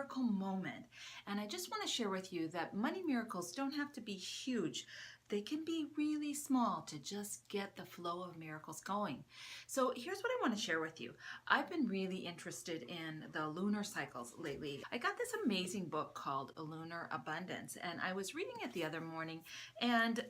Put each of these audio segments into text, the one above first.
miracle moment. And I just want to share with you that money miracles don't have to be huge. They can be really small to just get the flow of miracles going. So here's what I want to share with you. I've been really interested in the lunar cycles lately. I got this amazing book called Lunar Abundance, and I was reading it the other morning, and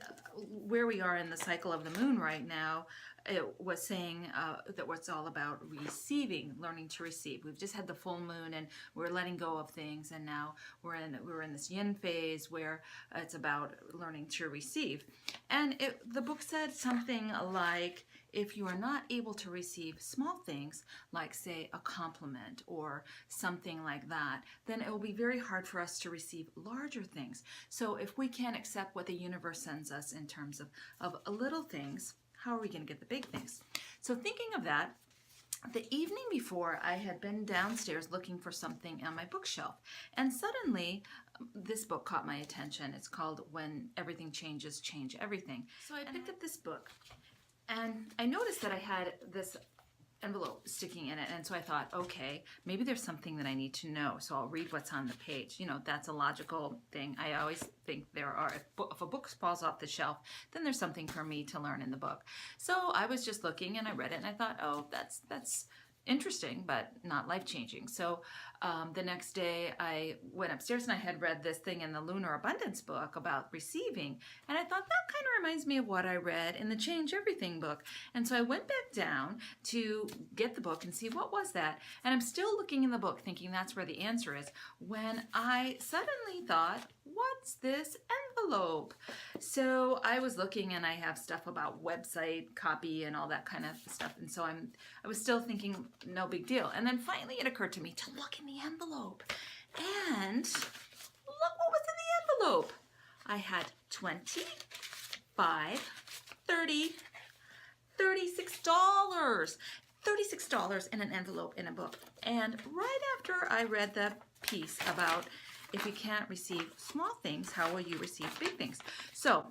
where we are in the cycle of the moon right now, it was saying that it's all about receiving, learning to receive. We've just had the full moon and we're letting go of things, and now we're in this yin phase where it's about learning to receive. And the book said something like, if you are not able to receive small things, like say a compliment or something like that, then it will be very hard for us to receive larger things. So if we can't accept what the universe sends us in terms of little things, how are we going to get the big things? So thinking of that, the evening before, I had been downstairs looking for something on my bookshelf, and suddenly this book caught my attention. It's called When Everything Changes, Change Everything. So I picked up this book, and I noticed that I had this envelope sticking in it, and so I thought, okay, maybe there's something that I need to know, so I'll read what's on the page. You know, that's a logical thing. I always think there are, if a book falls off the shelf, then there's something for me to learn in the book. So I was just looking and I read it and I thought, oh, that's interesting, but not life-changing. So the next day I went upstairs and I had read this thing in the Lunar Abundance book about receiving, and I thought that kind of reminds me of what I read in the Change Everything book. And so I went back down to get the book and see what was that, and I'm still looking in the book thinking that's where the answer is, when I suddenly thought, what's this envelope? So I was looking, and I have stuff about website copy and all that kind of stuff, and so I was still thinking no big deal. And then finally it occurred to me to look in the envelope, and look what was in the envelope. I had 20, 5, 30, $36. $36 in an envelope in a book. And right after I read the piece about if you can't receive small things, how will you receive big things? So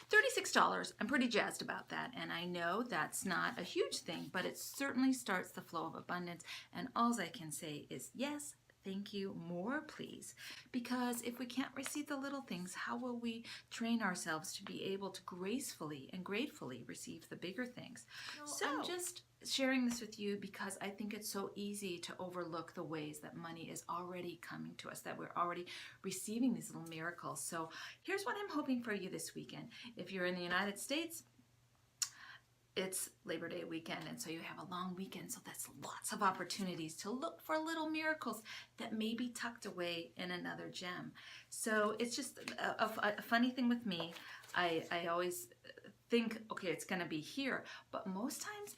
$36, I'm pretty jazzed about that, and I know that's not a huge thing, but it certainly starts the flow of abundance, and all I can say is yes, thank you, more please, because if we can't receive the little things, how will we train ourselves to be able to gracefully and gratefully receive the bigger things? So I'm just sharing this with you because I think it's so easy to overlook the ways that money is already coming to us, that we're already receiving these little miracles. So here's what I'm hoping for you this weekend. If you're in the United States, it's Labor Day weekend, and so you have a long weekend, so that's lots of opportunities to look for little miracles that may be tucked away in another gem. So it's just a funny thing with me. I always think, okay, it's going to be here, but most times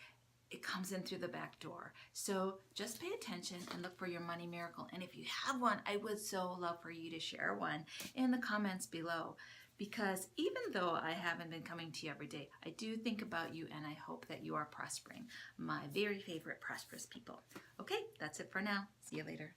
it comes in through the back door. So just pay attention and look for your money miracle. And if you have one, I would so love for you to share one in the comments below. Because even though I haven't been coming to you every day, I do think about you, and I hope that you are prospering. My very favorite prosperous people. Okay, that's it for now. See you later.